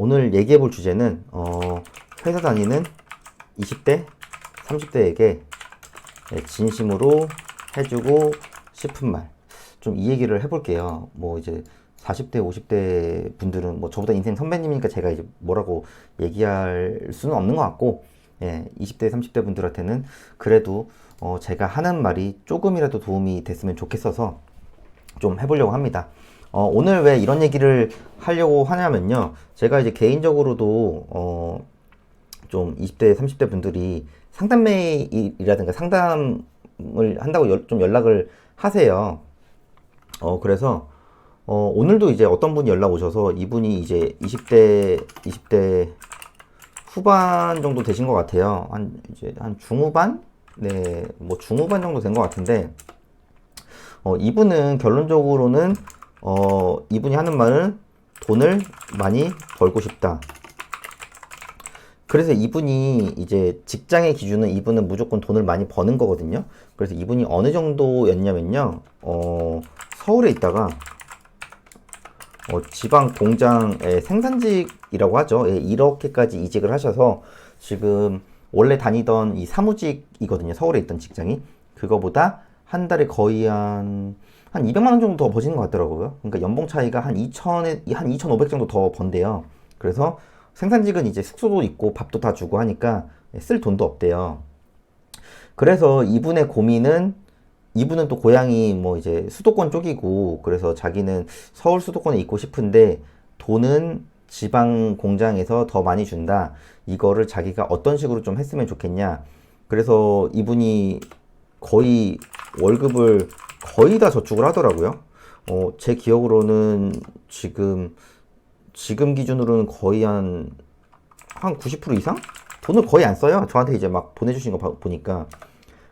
오늘 얘기해 볼 주제는 회사 다니는 20대, 30대에게 진심으로 해주고 싶은 말. 좀 이 얘기를 해볼게요. 뭐 이제 40대, 50대 분들은 뭐 저보다 인생 선배님이니까 제가 이제 뭐라고 얘기할 수는 없는 것 같고, 20대, 30대 분들한테는 그래도 제가 하는 말이 조금이라도 도움이 됐으면 좋겠어서 좀 해보려고 합니다. 오늘 왜 이런 얘기를 하려고 하냐면요. 제가 이제 개인적으로도 좀 20대, 30대 분들이 상담 메일이라든가 상담을 한다고 좀 연락을 하세요. 그래서 오늘도 이제 어떤 분이 연락 오셔서 이분이 이제 20대 후반 정도 되신 것 같아요. 한 중후반? 네, 뭐 중후반 정도 된 것 같은데, 이분은 결론적으로는, 이분이 하는 말은 돈을 많이 벌고 싶다. 그래서 이분이 이제 직장의 기준은 이분은 무조건 돈을 많이 버는 거거든요. 그래서 이분이 어느 정도였냐면요. 서울에 있다가, 지방 공장의 생산직이라고 하죠. 이렇게까지 이직을 하셔서 지금 원래 다니던 이 사무직이거든요. 서울에 있던 직장이. 그거보다 한 달에 거의 한 200만 원 정도 더 버시는 것 같더라고요. 그러니까 연봉 차이가 한 2,500 정도 더 번대요. 그래서 생산직은 이제 숙소도 있고 밥도 다 주고 하니까 쓸 돈도 없대요. 그래서 이분은 또 고향이 뭐 이제 수도권 쪽이고, 그래서 자기는 서울 수도권에 있고 싶은데 돈은 지방 공장에서 더 많이 준다. 이거를 자기가 어떤 식으로 좀 했으면 좋겠냐. 그래서 이분이 거의 월급을 거의 다 저축을 하더라고요. 제 기억으로는 지금 기준으로는 거의 한 90% 이상? 돈을 거의 안 써요. 저한테 이제 막 보내주신 거 보니까.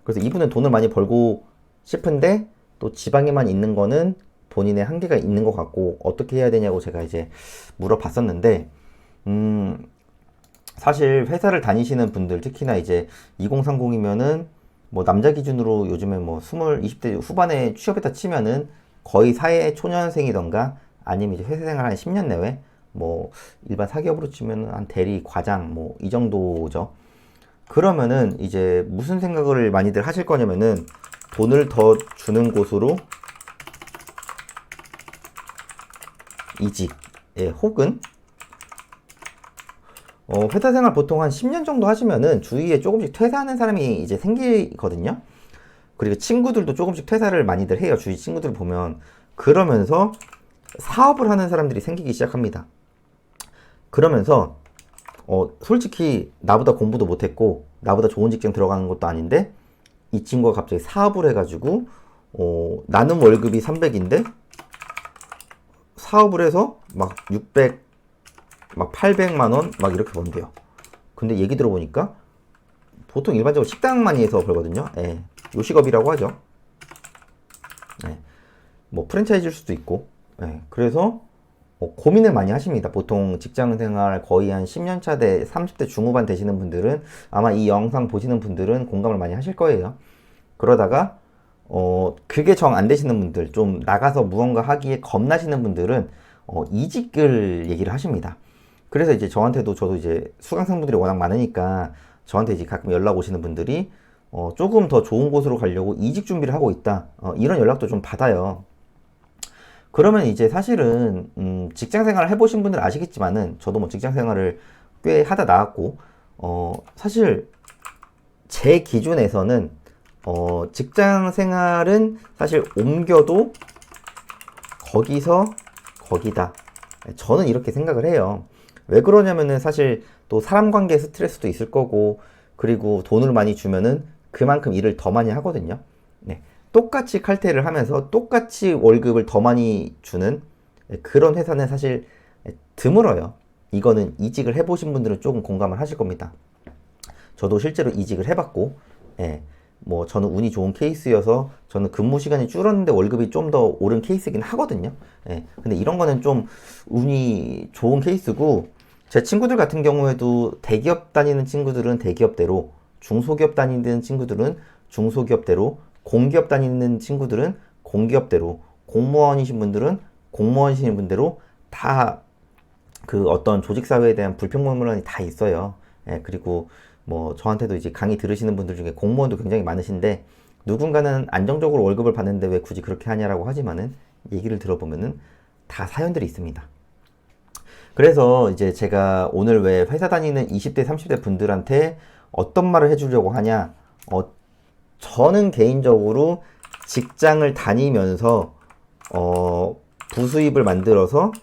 그래서 이분은 돈을 많이 벌고 싶은데 또 지방에만 있는 거는 본인의 한계가 있는 것 같고, 어떻게 해야 되냐고 제가 이제 물어봤었는데, 사실 회사를 다니시는 분들, 특히나 이제 2030이면은 뭐 남자 기준으로 요즘에 뭐 20대 후반에 취업했다 치면은 거의 사회 초년생이던가, 아니면 이제 회사 생활 한 10년 내외, 뭐 일반 사기업으로 치면은 한 대리, 과장 뭐 이 정도죠. 그러면은 이제 무슨 생각을 많이들 하실 거냐면은, 돈을 더 주는 곳으로 이직, 혹은 회사 생활 보통 한 10년 정도 하시면은 주위에 조금씩 퇴사하는 사람이 이제 생기거든요. 그리고 친구들도 조금씩 퇴사를 많이들 해요. 주위 친구들 보면. 그러면서 사업을 하는 사람들이 생기기 시작합니다. 그러면서 솔직히 나보다 공부도 못했고 나보다 좋은 직장 들어가는 것도 아닌데, 이 친구가 갑자기 사업을 해가지고 나는 월급이 300인데 사업을 해서 막 600, 막 800만 원 막 이렇게 번대요. 근데 얘기 들어보니까 보통 일반적으로 식당 많이 해서 벌거든요. 요식업이라고 하죠. 뭐 프랜차이즈일 수도 있고. 그래서 고민을 많이 하십니다. 보통 직장 생활 거의 한 10년 차 대 30대 중후반 되시는 분들은, 아마 이 영상 보시는 분들은 공감을 많이 하실 거예요. 그러다가 그게 정 안 되시는 분들, 좀 나가서 무언가 하기에 겁나시는 분들은 이직을 얘기를 하십니다. 그래서 이제 저도 이제 수강생분들이 워낙 많으니까 저한테 이제 가끔 연락 오시는 분들이 조금 더 좋은 곳으로 가려고 이직 준비를 하고 있다, 이런 연락도 좀 받아요. 그러면 이제 사실은 직장 생활을 해보신 분들 아시겠지만은, 저도 뭐 직장 생활을 꽤 하다 나왔고, 사실 제 기준에서는 직장 생활은 사실 옮겨도 거기서 거기다. 저는 이렇게 생각을 해요. 왜 그러냐면은 사실 또 사람 관계 스트레스도 있을 거고, 그리고 돈을 많이 주면은 그만큼 일을 더 많이 하거든요. 네. 똑같이 칼퇴를 하면서 똑같이 월급을 더 많이 주는 그런 회사는 사실 드물어요. 이거는 이직을 해보신 분들은 조금 공감을 하실 겁니다. 저도 실제로 이직을 해봤고, 뭐 저는 운이 좋은 케이스여서 저는 근무 시간이 줄었는데 월급이 좀 더 오른 케이스긴 하거든요. 근데 이런 거는 좀 운이 좋은 케이스고, 제 친구들 같은 경우에도 대기업 다니는 친구들은 대기업대로, 중소기업 다니는 친구들은 중소기업대로, 공기업 다니는 친구들은 공기업대로, 공무원이신 분들은 공무원이신 분대로 다 그 어떤 조직 사회에 대한 불평불만이 다 있어요. 예, 그리고 뭐 저한테도 이제 강의 들으시는 분들 중에 공무원도 굉장히 많으신데 누군가는 안정적으로 월급을 받는데 왜 굳이 그렇게 하냐라고 하지만은 얘기를 들어보면은 다 사연들이 있습니다. 그래서 이제 제가 오늘 왜 회사 다니는 20대, 30대 분들한테 어떤 말을 해주려고 하냐, 저는 개인적으로 직장을 다니면서 부수입을 만들어서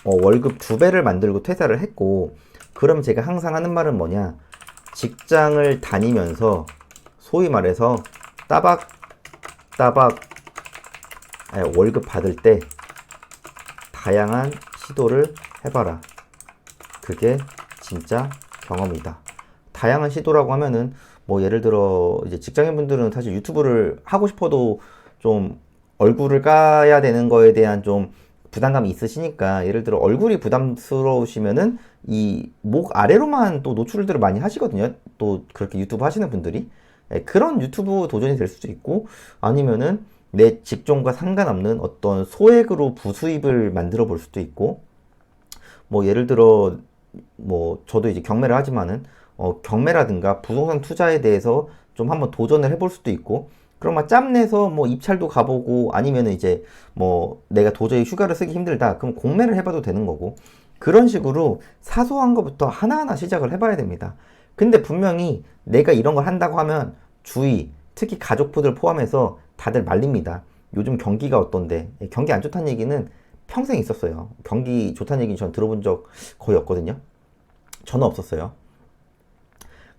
월급 2배를 만들고 퇴사를 했고, 그럼 제가 항상 하는 말은 뭐냐, 직장을 다니면서 소위 말해서 따박따박 월급 받을 때 다양한 시도를 해봐라. 그게 진짜 경험이다. 다양한 시도라고 하면은 뭐 예를 들어 이제 직장인분들은 사실 유튜브를 하고 싶어도 좀 얼굴을 까야 되는 거에 대한 좀 부담감이 있으시니까, 예를 들어 얼굴이 부담스러우시면은 이 목 아래로만 또 노출들을 많이 하시거든요. 또 그렇게 유튜브 하시는 분들이. 그런 유튜브 도전이 될 수도 있고, 아니면은 내 직종과 상관없는 어떤 소액으로 부수입을 만들어 볼 수도 있고, 뭐 예를 들어 뭐 저도 이제 경매를 하지만은 경매라든가 부동산 투자에 대해서 좀 한번 도전을 해볼 수도 있고, 그럼 막 짬내서 뭐 입찰도 가보고, 아니면은 이제 뭐 내가 도저히 휴가를 쓰기 힘들다 그럼 공매를 해봐도 되는 거고, 그런 식으로 사소한 것부터 하나하나 시작을 해봐야 됩니다. 근데 분명히 내가 이런 걸 한다고 하면 주위, 특히 가족분들 포함해서 다들 말립니다. 요즘 경기가 어떤데? 경기 안 좋다는 얘기는 평생 있었어요. 경기 좋다는 얘기는 전 들어본 적 거의 없거든요. 저는 없었어요.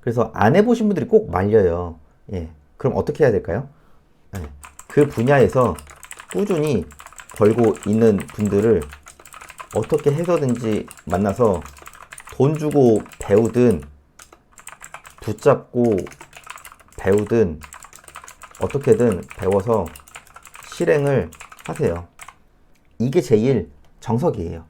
그래서 안 해보신 분들이 꼭 말려요. 예. 그럼 어떻게 해야 될까요? 예. 그 분야에서 꾸준히 벌고 있는 분들을 어떻게 해서든지 만나서 돈 주고 배우든 붙잡고 배우든 어떻게든 배워서 실행을 하세요. 이게 제일 정석이에요.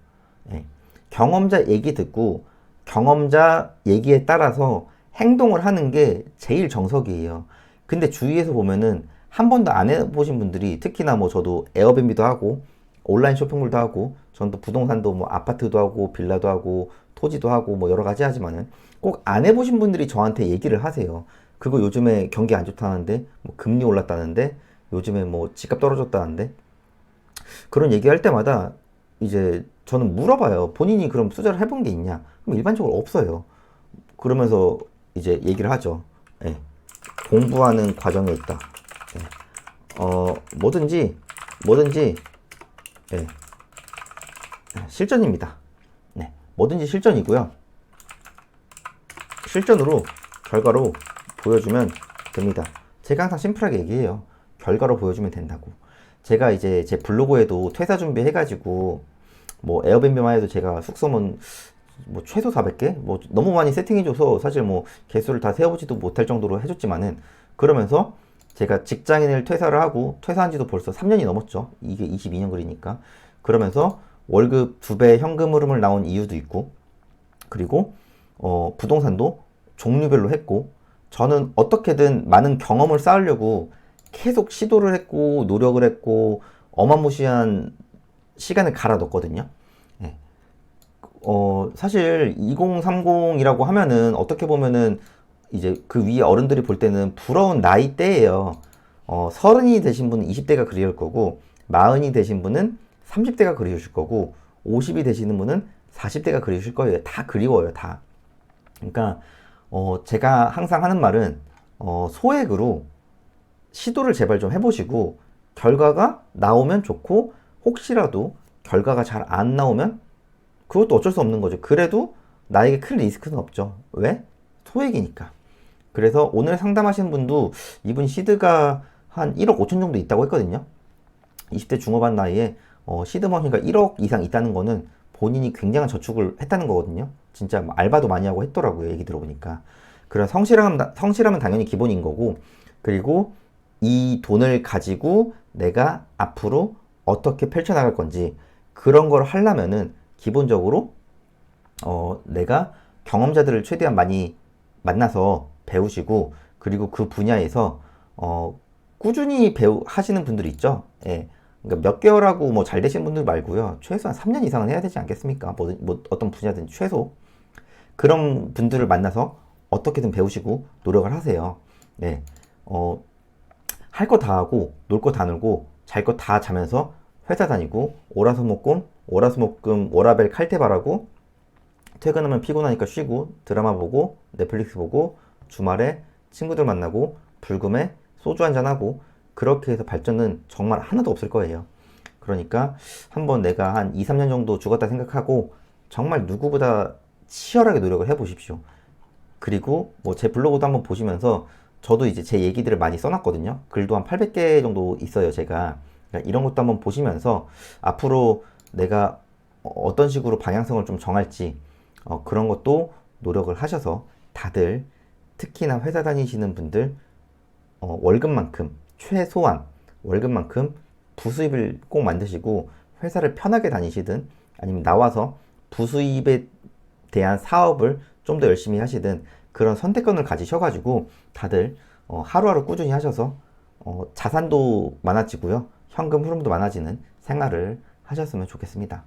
예. 경험자 얘기 듣고 경험자 얘기에 따라서 행동을 하는 게 제일 정석이에요. 근데 주위에서 보면은 한 번도 안 해보신 분들이, 특히나 뭐 저도 에어비앤비도 하고 온라인 쇼핑몰도 하고, 전 또 부동산도 뭐 아파트도 하고 빌라도 하고 토지도 하고 뭐 여러 가지 하지만은 꼭 안 해보신 분들이 저한테 얘기를 하세요. 그거 요즘에 경기 안 좋다는데, 뭐 금리 올랐다는데, 요즘에 뭐 집값 떨어졌다는데, 그런 얘기할 때마다 이제 저는 물어봐요. 본인이 그럼 투자를 해본 게 있냐? 그럼 일반적으로 없어요. 그러면서 이제 얘기를 하죠. 예. 공부하는 과정에 있다. 예. 뭐든지 예. 실전입니다. 네. 뭐든지 실전이고요. 실전으로 결과로 보여주면 됩니다. 제가 항상 심플하게 얘기해요. 결과로 보여주면 된다고. 제가 이제 제 블로그에도 퇴사 준비해가지고 뭐 에어비앤비만 해도 제가 숙소문 뭐 최소 400개? 뭐 너무 많이 세팅해줘서 사실 뭐 개수를 다 세어보지도 못할 정도로 해줬지만은, 그러면서 제가 직장인을 퇴사를 하고 퇴사한 지도 벌써 3년이 넘었죠. 이게 22년 글이니까. 그러면서 월급 2배 현금 흐름을 나온 이유도 있고, 그리고 부동산도 종류별로 했고, 저는 어떻게든 많은 경험을 쌓으려고 계속 시도를 했고 노력을 했고 어마무시한 시간을 갈아 넣었거든요. 예. 사실 2030이라고 하면은 어떻게 보면은 이제 그 위에 어른들이 볼 때는 부러운 나이대예요. 30이 되신 분은 20대가 그리울 거고, 40이 되신 분은 30대가 그리우실 거고, 50이 되시는 분은 40대가 그리우실 거예요. 다 그리워요, 다. 그러니까 제가 항상 하는 말은 소액으로 시도를 제발 좀 해보시고, 결과가 나오면 좋고, 혹시라도 결과가 잘 안 나오면 그것도 어쩔 수 없는 거죠. 그래도 나에게 큰 리스크는 없죠. 왜? 소액이니까. 그래서 오늘 상담하신 분도 이분 시드가 한 1억 5천 정도 있다고 했거든요. 20대 중후반 나이에 시드머니가 1억 이상 있다는 거는 본인이 굉장한 저축을 했다는 거거든요. 진짜 뭐 알바도 많이 하고 했더라고요. 얘기 들어보니까. 그런 성실함은 당연히 기본인 거고, 그리고 이 돈을 가지고 내가 앞으로 어떻게 펼쳐나갈 건지, 그런 걸 하려면은 기본적으로 내가 경험자들을 최대한 많이 만나서 배우시고, 그리고 그 분야에서 꾸준히 하시는 분들 있죠. 예. 그러니까 몇 개월하고 뭐 잘 되시는 분들 말고요. 최소한 3년 이상은 해야 되지 않겠습니까? 뭐 어떤 분야든 최소. 그런 분들을 만나서 어떻게든 배우시고 노력을 하세요. 네. 할 거 다 하고, 놀 거 다 놀고, 잘 거 다 자면서 회사 다니고, 월화수목금, 워라밸 칼퇴발하고, 퇴근하면 피곤하니까 쉬고, 드라마 보고, 넷플릭스 보고, 주말에 친구들 만나고, 불금에 소주 한잔하고, 그렇게 해서 발전은 정말 하나도 없을 거예요. 그러니까 한번 내가 한 2, 3년 정도 죽었다 생각하고, 정말 누구보다 치열하게 노력을 해보십시오. 그리고 뭐 제 블로그도 한번 보시면서 저도 이제 제 얘기들을 많이 써놨거든요. 글도 한 800개 정도 있어요, 제가. 그러니까 이런 것도 한번 보시면서 앞으로 내가 어떤 식으로 방향성을 좀 정할지 그런 것도 노력을 하셔서 다들 특히나 회사 다니시는 분들 월급만큼 최소한 월급만큼 부수입을 꼭 만드시고 회사를 편하게 다니시든 아니면 나와서 부수입에 대한 사업을 좀 더 열심히 하시든 그런 선택권을 가지셔가지고 다들 하루하루 꾸준히 하셔서 자산도 많아지고요. 현금 흐름도 많아지는 생활을 하셨으면 좋겠습니다.